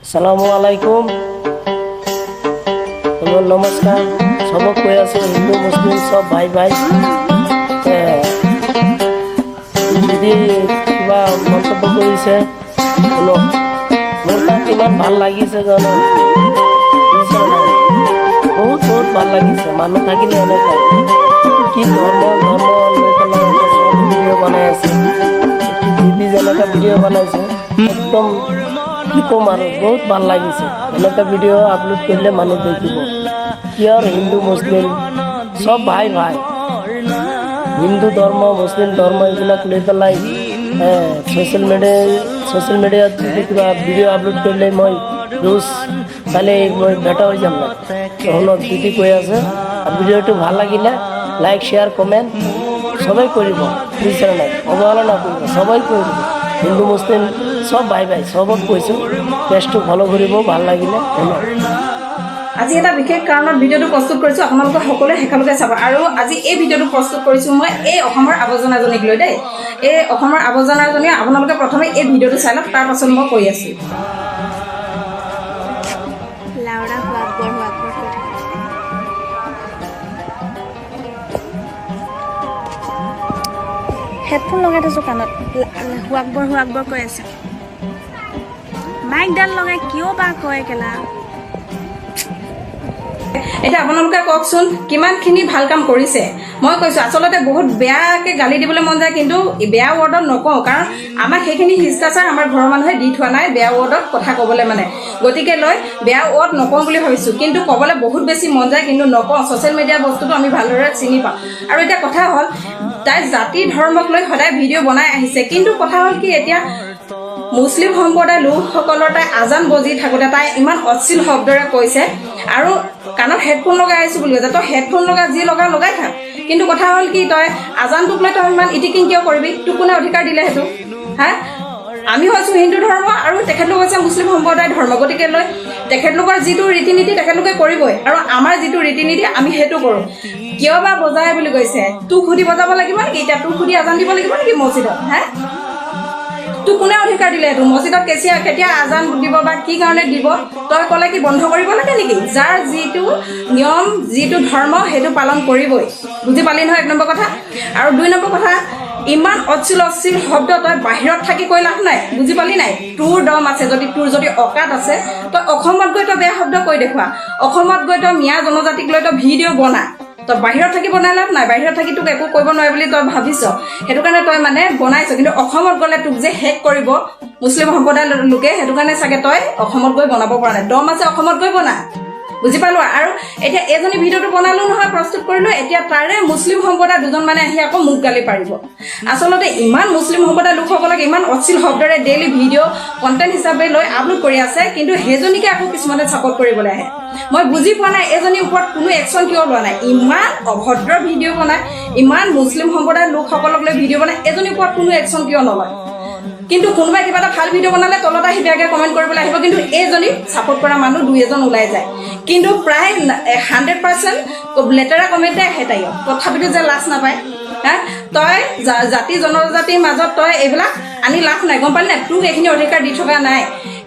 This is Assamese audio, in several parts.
আসসালামু আলাইকুম এবং নমস্কার সবক কৈ আছো হিন্দু মুসলিম সব ভাই ভাই যদি কিবা মন্তব্য কৰিছে শুনক মোৰ তাত ইমান ভাল লাগিছে জানো বহুত বহুত ভাল লাগিছে মানুহ থাকিলে এনেকুৱা কি ধৰ্ম লৈ পেলাই সব ভিডিঅ' বনাই আছে দিদি যেনেকুৱা ভিডিঅ' বনাইছে একদম কি কম আৰু বহুত ভাল লাগিছে এনেকুৱা ভিডিঅ' আপলোড কৰিলে মানুহ দেখিব কিয় হিন্দু মুছলিম সব ভাই ভাই হিন্দু ধৰ্ম মুছলিম ধৰ্ম এইবিলাক লৈ পেলাই ছ'চিয়েল মিডিয়াত যদি কিবা ভিডিঅ' আপলোড কৰিলে মই ৰোজ চালে মই বেটা হৈ যাম না শুনক দিদি কৈ আছে আৰু ভিডিঅ'টো ভাল লাগিলে লাইক শ্বেয়াৰ কমেণ্ট সবাই কৰিব বুজিছে নাই অৱহেলা নকৰিব সবাই কৰিব হিন্দু মুছলিম সব ভাই ভাই সবক কৈছোঁ পেজটো ফ'ল' কৰিব ভাল লাগিলে শুনক আজি এটা বিশেষ কাৰণত ভিডিঅ'টো প্ৰস্তুত কৰিছোঁ আপোনালোকে সকলোৱে শেষলৈকে চাব আৰু আজি এই ভিডিঅ'টো প্ৰস্তুত কৰিছোঁ মই এই অসমৰ আৱৰ্জনাজনীক লৈ দেই এই অসমৰ আৱৰ্জনাজনী আপোনালোকে প্ৰথমে এই ভিডিঅ'টো চাই লওক তাৰ পাছত মই কৈ আছোঁ হেডফোন লগাই থৈছোঁ কাণত হুৱাকবৰ কৈ আছে মাইকডাল লগাই কিয় বা কয় কেলা এতিয়া আপোনালোকে কওকচোন কিমানখিনি ভাল কাম কৰিছে মই কৈছোঁ আচলতে বহুত বেয়াকৈ গালি দিবলৈ মন যায় কিন্তু বেয়া ৱৰ্ডত নকওঁ কাৰণ আমাক সেইখিনি শিষ্টাচাৰ আমাৰ ঘৰৰ মানুহে দি থোৱা নাই বেয়া ৱৰ্ডত কথা ক'বলৈ মানে গতিকে লৈ বেয়া ৱৰ্ড নকওঁ বুলি ভাবিছোঁ কিন্তু ক'বলৈ বহুত বেছি মন যায় কিন্তু নকওঁ ছ'চিয়েল মিডিয়া বস্তুটো আমি ভালদৰে চিনি পাওঁ আৰু এতিয়া কথা হ'ল তাই জাতি ধৰ্মক লৈ সদায় ভিডিঅ' বনাই আহিছে কিন্তু কথা হ'ল কি এতিয়া মুছলিম সম্প্ৰদায়ৰ লোকসকলৰ তাই আজান বজি থাকোঁতে তাই ইমান অশ্লীল শব্দৰে কৈছে আৰু কাণত হেডফোন লগাই আহিছোঁ বুলি কৈছে তই হেডফোন লগাই যি লগাই থাক কিন্তু কথা হ'ল কি তই আজানটোক লৈ তই ইমান ইটিকিং কিয় কৰিবি তোক কোনে অধিকাৰ দিলে সেইটো হা আমি হৈছোঁ হিন্দু ধৰ্ম আৰু তেখেতলোক হৈছে মুছলিম সম্প্ৰদায়ৰ ধৰ্ম গতিকে লৈ তেখেতলোকৰ যিটো ৰীতি নীতি তেখেতলোকে কৰিবই আৰু আমাৰ যিটো ৰীতি নীতি আমি সেইটো কৰোঁ কিয় বা বজাই বুলি কৈছে তোক সুধি বজাব লাগিব নেকি এতিয়া তোক সুধি আজান দিব লাগিব নেকি মছজিদত হা তোক কোনে অধিকাৰ দিলে সেইটো মছজিদত কেতিয়া আজান দিব বা কি কাৰণে দিব তই ক'লে কি বন্ধ কৰিব লাগে নেকি যাৰ যিটো নিয়ম যিটো ধৰ্ম সেইটো পালন কৰিবই বুজি পালি নহয় এক নম্বৰ কথা আৰু দুই নম্বৰ কথা ইমান অশ্লীল শব্দ তই বাহিৰত থাকি কৈ লাভ নাই বুজি পালি নাই তোৰ দম আছে তোৰ যদি অকাত আছে তই অসমত গৈ তই বেয়া শব্দ কৈ দেখুওৱা অসমত গৈ তই মিয়া জনজাতিক লৈ তই ভিডিঅ' বনা তই বাহিৰত থাকি বনাই লাভ নাই বাহিৰত থাকি তোক একো কৰিব নোৱাৰে বুলি তই ভাবিছ সেইটো কাৰণে তই মানে বনাইছ কিন্তু অসমত গ'লে তোক যে শেষ কৰিব মুছলিম সম্প্ৰদায়ৰ লোকে সেইটো কাৰণে চাগে তই অসমত গৈ বনাব পৰা নাই দম আছে অসমত গৈ বনা বুজি পালো আৰু এতিয়া এজনী ভিডিঅ'টো বনালো নহয় প্ৰস্তুত কৰিলো এতিয়া তাৰে মুছলিম সম্প্ৰদায় দুজন মানে আহি আকৌ মোক গালি পাৰিব আচলতে ইমান মুছলিম সম্প্ৰদায়ৰ লোকসকলক ইমান অশ্লীল শব্দৰে ডেইলি ভিডিঅ' কণ্টেণ্ট হিচাপে লৈ আপলোড কৰি আছে কিন্তু সেইজনীকে আকৌ কিছুমানে ছাপৰ্ট কৰিবলৈ আহে মই বুজি পোৱা নাই এজনীৰ ওপৰত কোনো একশ্যন কিয় লোৱা নাই ইমান অভদ্ৰ ভিডিঅ' বনাই ইমান মুছলিম সম্প্ৰদায়ৰ লোকসকলক লৈ ভিডিঅ' বনাই এজনীৰ ওপৰত কোনো একশ্যন কিয় নলয় কিন্তু কোনোবাই কিবা এটা ভাল ভিডিঅ' বনালে তলত আহি বেয়াকৈ কমেণ্ট কৰিবলৈ আহিব কিন্তু এইজনী ছাপৰ্ট কৰা মানুহ দুই এজন ওলাই যায় কিন্তু প্ৰায় 100% লেতেৰা কমেণ্টে আহে তাইও তথাপিতো যে লাজ নাপায় হা তই জাতি জনজাতিৰ মাজত তই এইবিলাক আনি লাভ নাই গম পালি নাই তোক এইখিনি অধিকাৰ দি থকা নাই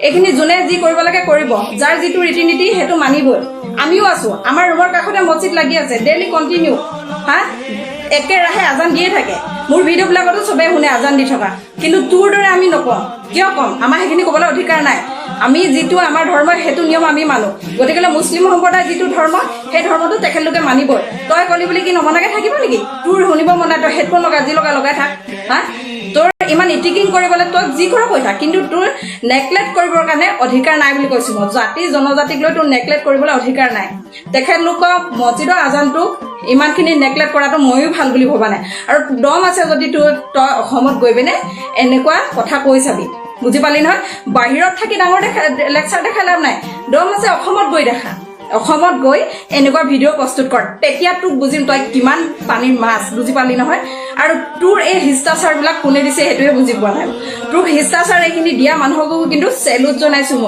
এইখিনি যোনে যি কৰিব লাগে কৰিব যাৰ যিটো ৰীতি নীতি সেইটো মানিবই আমিও আছোঁ আমাৰ ৰুমৰ কাষতে মছজিদ লাগি আছে ডেইলি কণ্টিনিউ হা একেৰাহে আজান দিয়ে থাকে মোৰ ভিডিঅ'বিলাকতো চবেই শুনে আজান দি থকা কিন্তু তোৰ দৰে আমি নকওঁ কিয় ক'ম আমাৰ সেইখিনি ক'বলৈ অধিকাৰ নাই আমি যিটো আমাৰ ধৰ্ম সেইটো নিয়ম আমি মানো গতিকে মুছলিম সম্প্ৰদায়ৰ যিটো ধৰ্ম সেই ধৰ্মটো তেখেতলোকে মানিবই তই ক'লি বুলি কি নমনাকৈ থাকিব নেকি তোৰ শুনিব মন নাই তই হেডফোন লগাই যি লগাই থাক হা তোৰ ইমান ইটিকিং কৰিবলৈ তই যি কৰ কৈ থাক কিন্তু তোৰ নেগলেক্ট কৰিবৰ কাৰণে অধিকাৰ নাই বুলি কৈছোঁ মই জাতি জনজাতিক লৈ তোৰ নেগলেক্ট কৰিবলৈ অধিকাৰ নাই তেখেতলোকক মছজিদৰ আজানটোক ইমানখিনি নেগলেক্ট কৰাটো ময়ো ভাল বুলি ভবা নাই আৰু দম আছে যদি তই অসমত গৈ পিনে এনেকুৱা কথা কৈ চাবি বুজি পালি নহয় বাহিৰত থাকি ডাঙৰ লেকচাৰ দেখাই লাভ নাই দম আছে অসমত গৈ দেখা অসমত গৈ এনেকুৱা ভিডিঅ' প্ৰস্তুত কৰ তেতিয়া তোক বুজিম তই কিমান পানীৰ মাছ বুজি পালি নহয় আৰু তোৰ এই শিষ্টাচাৰবিলাক কোনে দিছে সেইটোৱে বুজি পোৱা নাই তোৰ শিষ্টাচাৰ এইখিনি দিয়া মানুহকো কিন্তু চেলুট জনাইছোঁ মই